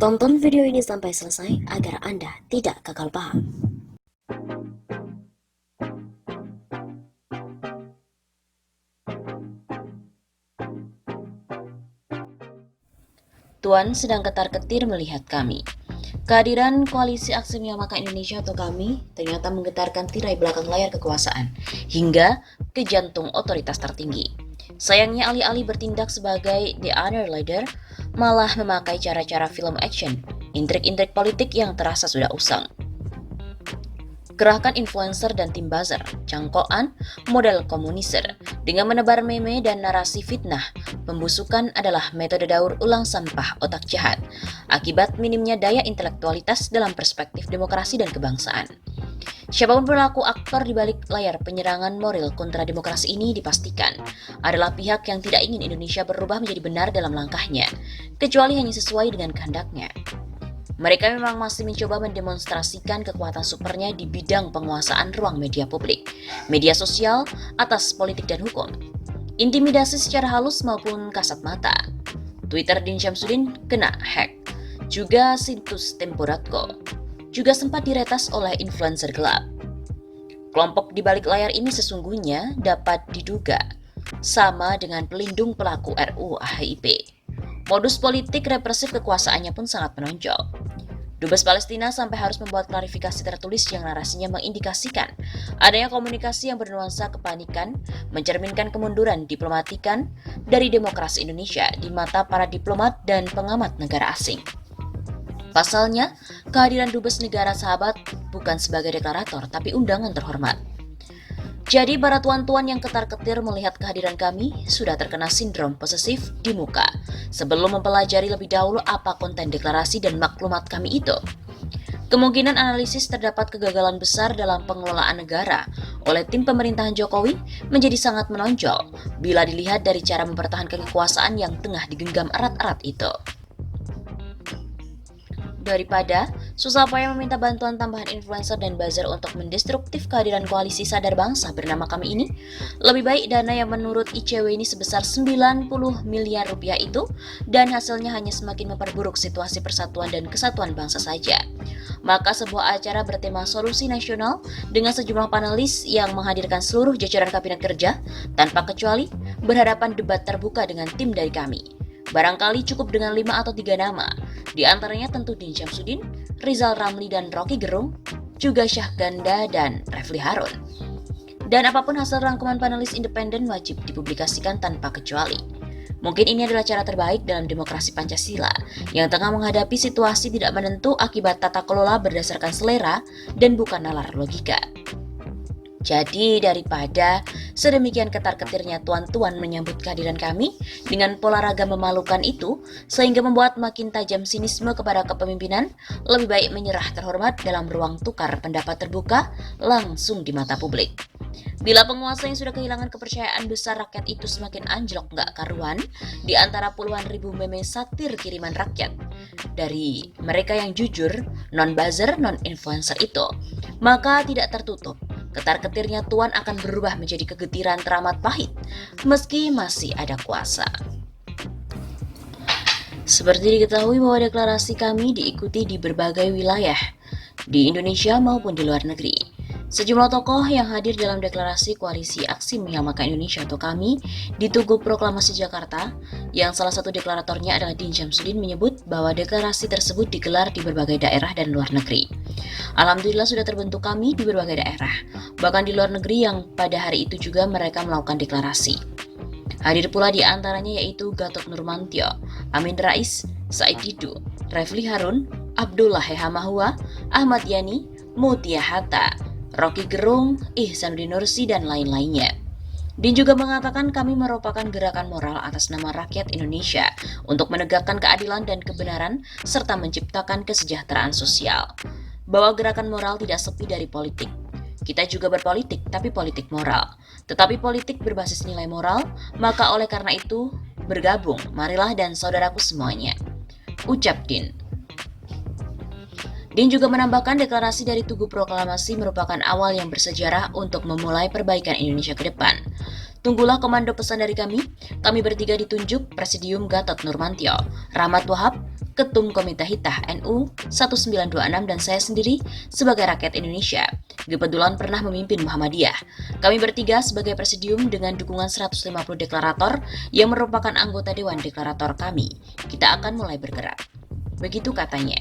Tonton video ini sampai selesai agar Anda tidak gagal paham. Tuan sedang ketar-ketir melihat kami. Kehadiran Koalisi Aksi Menyelamatkan Indonesia atau KAMI ternyata menggetarkan tirai belakang layar kekuasaan hingga ke jantung otoritas tertinggi. Sayangnya alih-alih bertindak sebagai the honor leader, malah memakai cara-cara film action, intrik-intrik politik yang terasa sudah usang. Kerahkan influencer dan tim buzzer, cangkokan, model komuniser, dengan menebar meme dan narasi fitnah. Pembusukan adalah metode daur ulang sampah otak jahat, akibat minimnya daya intelektualitas dalam perspektif demokrasi dan kebangsaan. Siapapun berlaku aktor di balik layar penyerangan moral kontra demokrasi ini dipastikan adalah pihak yang tidak ingin Indonesia berubah menjadi benar dalam langkahnya, kecuali hanya sesuai dengan kehendaknya. Mereka memang masih mencoba mendemonstrasikan kekuatan supernya di bidang penguasaan ruang media publik, media sosial, atas politik dan hukum. Intimidasi secara halus maupun kasat mata. Twitter Din Syamsuddin kena hack. Juga situs Tempo.co. Juga sempat diretas oleh influencer gelap. Kelompok di balik layar ini sesungguhnya dapat diduga sama dengan pelindung pelaku RUU HIP. Modus politik represif kekuasaannya pun sangat menonjol. Dubes Palestina sampai harus membuat klarifikasi tertulis yang narasinya mengindikasikan adanya komunikasi yang bernuansa kepanikan, mencerminkan kemunduran diplomatikan dari demokrasi Indonesia di mata para diplomat dan pengamat negara asing. Pasalnya, kehadiran Dubes negara sahabat bukan sebagai deklarator, tapi undangan terhormat. Jadi para tuan-tuan yang ketar-ketir melihat kehadiran kami sudah terkena sindrom posesif di muka sebelum mempelajari lebih dahulu apa konten deklarasi dan maklumat kami itu. Kemungkinan analisis terdapat kegagalan besar dalam pengelolaan negara oleh tim pemerintahan Jokowi menjadi sangat menonjol bila dilihat dari cara mempertahankan kekuasaan yang tengah digenggam erat-erat itu. Daripada susah payah meminta bantuan tambahan influencer dan buzzer untuk mendestruktif kehadiran koalisi sadar bangsa bernama kami ini, lebih baik dana yang menurut ICW ini sebesar 90 miliar rupiah itu dan hasilnya hanya semakin memperburuk situasi persatuan dan kesatuan bangsa saja. Maka sebuah acara bertema solusi nasional dengan sejumlah panelis yang menghadirkan seluruh jajaran kabinet kerja tanpa kecuali berhadapan debat terbuka dengan tim dari kami. Barangkali cukup dengan 5 atau 3 nama, di antaranya tentu Din Syamsuddin, Rizal Ramli dan Rocky Gerung, juga Syah Ganda dan Refli Harun. Dan apapun hasil rangkuman panelis independen wajib dipublikasikan tanpa kecuali. Mungkin ini adalah cara terbaik dalam demokrasi Pancasila yang tengah menghadapi situasi tidak menentu akibat tata kelola berdasarkan selera dan bukan nalar logika. Jadi daripada sedemikian ketar-ketirnya tuan-tuan menyambut kehadiran kami dengan pola raga memalukan itu sehingga membuat makin tajam sinisme kepada kepemimpinan, lebih baik menyerah terhormat dalam ruang tukar pendapat terbuka langsung di mata publik. Bila penguasa yang sudah kehilangan kepercayaan besar rakyat itu semakin anjlok gak karuan di antara puluhan ribu meme satir kiriman rakyat dari mereka yang jujur, non-buzzer, non-influencer itu, maka tidak tertutup ketar-ketirnya tuan akan berubah menjadi kegetiran teramat pahit meski masih ada kuasa. Seperti diketahui bahwa deklarasi kami diikuti di berbagai wilayah di Indonesia maupun di luar negeri. Sejumlah tokoh yang hadir dalam deklarasi Koalisi Aksi Menyelamatkan Indonesia atau KAMI di Tugu Proklamasi Jakarta, yang salah satu deklaratornya adalah Din Syamsuddin, menyebut bahwa deklarasi tersebut digelar di berbagai daerah dan luar negeri. Alhamdulillah sudah terbentuk KAMI di berbagai daerah, bahkan di luar negeri yang pada hari itu juga mereka melakukan deklarasi. Hadir pula di antaranya yaitu Gatot Nurmantio, Amin Rais, Said Didu, Refli Harun, Abdullah Hehamahua, Ahmad Yani, Mutia Hatta, Rocky Gerung, Ihsanuddin Nursi, dan lain-lainnya. Din juga mengatakan kami merupakan gerakan moral atas nama rakyat Indonesia untuk menegakkan keadilan dan kebenaran serta menciptakan kesejahteraan sosial. Bahwa gerakan moral tidak sepi dari politik. Kita juga berpolitik, tapi politik moral. Tetapi politik berbasis nilai moral, maka oleh karena itu bergabung, marilah dan saudaraku semuanya. Ucap Din. Din juga menambahkan deklarasi dari Tugu Proklamasi merupakan awal yang bersejarah untuk memulai perbaikan Indonesia ke depan. Tunggulah komando pesan dari kami bertiga ditunjuk Presidium Gatot Nurmantio, Rahmat Wahab, Ketum Komite Hitah NU 1926 dan saya sendiri sebagai rakyat Indonesia. Kebetulan pernah memimpin Muhammadiyah. Kami bertiga sebagai presidium dengan dukungan 150 deklarator yang merupakan anggota Dewan Deklarator kami. Kita akan mulai bergerak. Begitu katanya.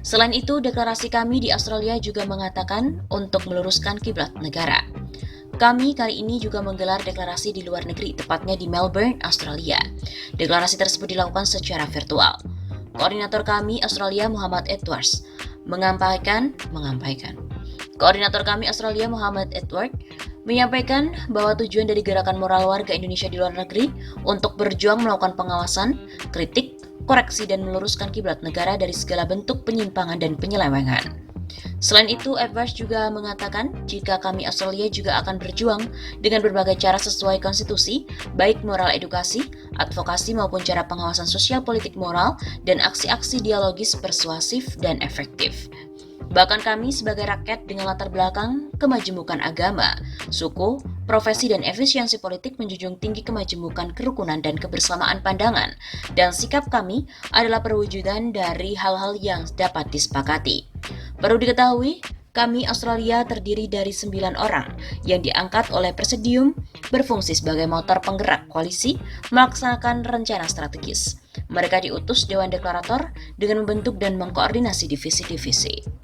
Selain itu, deklarasi kami di Australia juga mengatakan untuk meluruskan kiblat negara. Kami kali ini juga menggelar deklarasi di luar negeri, tepatnya di Melbourne, Australia. Deklarasi tersebut dilakukan secara virtual. Koordinator kami Australia Muhammad Edwards menyampaikan bahwa tujuan dari gerakan moral warga Indonesia di luar negeri untuk berjuang melakukan pengawasan, kritik, koreksi dan meluruskan kiblat negara dari segala bentuk penyimpangan dan penyelewengan. Selain itu, Edwards juga mengatakan jika kami Australia juga akan berjuang dengan berbagai cara sesuai konstitusi, baik moral edukasi, advokasi maupun cara pengawasan sosial politik moral, dan aksi-aksi dialogis persuasif dan efektif. Bahkan kami sebagai rakyat dengan latar belakang kemajemukan agama, suku, profesi dan efisiensi politik menjunjung tinggi kemajemukan kerukunan dan kebersamaan pandangan, dan sikap kami adalah perwujudan dari hal-hal yang dapat disepakati. Perlu diketahui, kami Australia terdiri dari 9 orang yang diangkat oleh Presidium berfungsi sebagai motor penggerak koalisi melaksanakan rencana strategis. Mereka diutus Dewan Deklarator dengan membentuk dan mengkoordinasi divisi-divisi.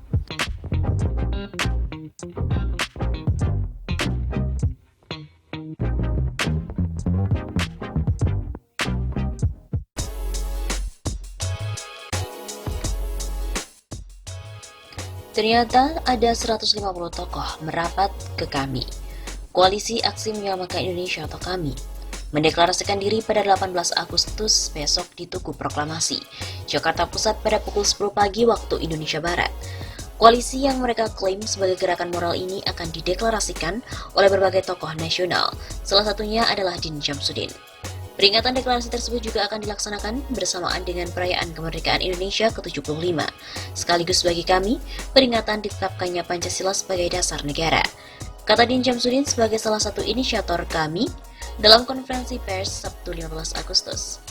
Ternyata ada 150 tokoh merapat ke kami. Koalisi Aksi Menyelamatkan Indonesia atau KAMI mendeklarasikan diri pada 18 Agustus besok di Tugu Proklamasi, Jakarta Pusat pada pukul 10 pagi waktu Indonesia Barat. Koalisi yang mereka klaim sebagai gerakan moral ini akan dideklarasikan oleh berbagai tokoh nasional, salah satunya adalah Din Syamsuddin. Peringatan deklarasi tersebut juga akan dilaksanakan bersamaan dengan perayaan kemerdekaan Indonesia ke-75. Sekaligus bagi kami, peringatan ditetapkannya Pancasila sebagai dasar negara. Kata Din Syamsuddin sebagai salah satu inisiator kami dalam konferensi pers Sabtu 15 Agustus.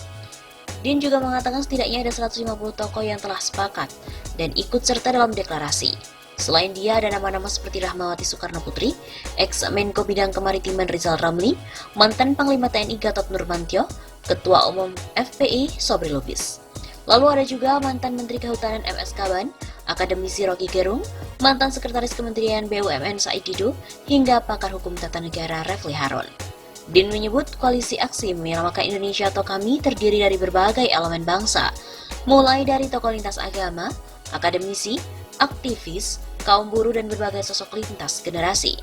Din juga mengatakan setidaknya ada 150 tokoh yang telah sepakat dan ikut serta dalam deklarasi. Selain dia, ada nama-nama seperti Rahmawati Soekarno Putri, ex-Menko Bidang Kemaritiman Rizal Ramli, mantan Panglima TNI Gatot Nurmantio, Ketua Umum FPI Sobri Lubis. Lalu ada juga mantan Menteri Kehutanan MS Kaban, akademisi Rocky Gerung, mantan Sekretaris Kementerian BUMN Said Didu, hingga pakar hukum tata negara Refli Harun. Din menyebut koalisi Aksi Menyelamatkan Indonesia atau KAMI terdiri dari berbagai elemen bangsa, mulai dari tokoh lintas agama, akademisi, aktivis, kaum buruh dan berbagai sosok lintas generasi.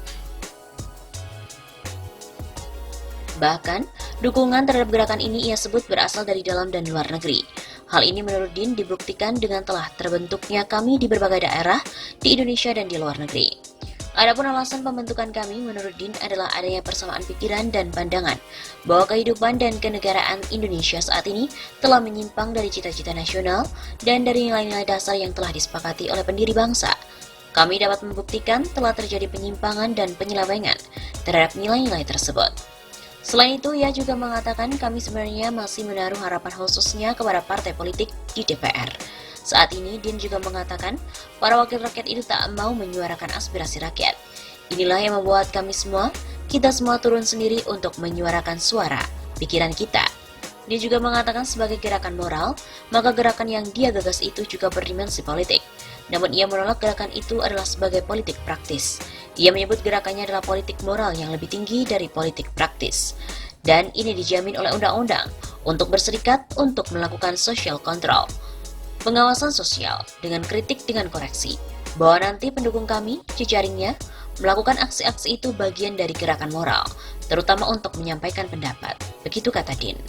Bahkan, dukungan terhadap gerakan ini ia sebut berasal dari dalam dan luar negeri. Hal ini menurut Din dibuktikan dengan telah terbentuknya KAMI di berbagai daerah di Indonesia dan di luar negeri. Adapun alasan pembentukan KAMI menurut Din adalah adanya persamaan pikiran dan pandangan bahwa kehidupan dan kenegaraan Indonesia saat ini telah menyimpang dari cita-cita nasional dan dari nilai-nilai dasar yang telah disepakati oleh pendiri bangsa. Kami dapat membuktikan telah terjadi penyimpangan dan penyelewengan terhadap nilai-nilai tersebut. Selain itu, ia juga mengatakan kami sebenarnya masih menaruh harapan khususnya kepada partai politik di DPR. Saat ini, Din juga mengatakan para wakil rakyat itu tak mau menyuarakan aspirasi rakyat. Inilah yang membuat kita semua turun sendiri untuk menyuarakan suara, pikiran kita. Dia juga mengatakan sebagai gerakan moral, maka gerakan yang dia gagas itu juga berdimensi politik. Namun ia menolak gerakan itu adalah sebagai politik praktis. Ia menyebut gerakannya adalah politik moral yang lebih tinggi dari politik praktis. Dan ini dijamin oleh undang-undang untuk berserikat untuk melakukan social control. Pengawasan sosial dengan kritik dengan koreksi, bahwa nanti pendukung kami, jejaringnya, melakukan aksi-aksi itu bagian dari gerakan moral, terutama untuk menyampaikan pendapat. Begitu kata Din.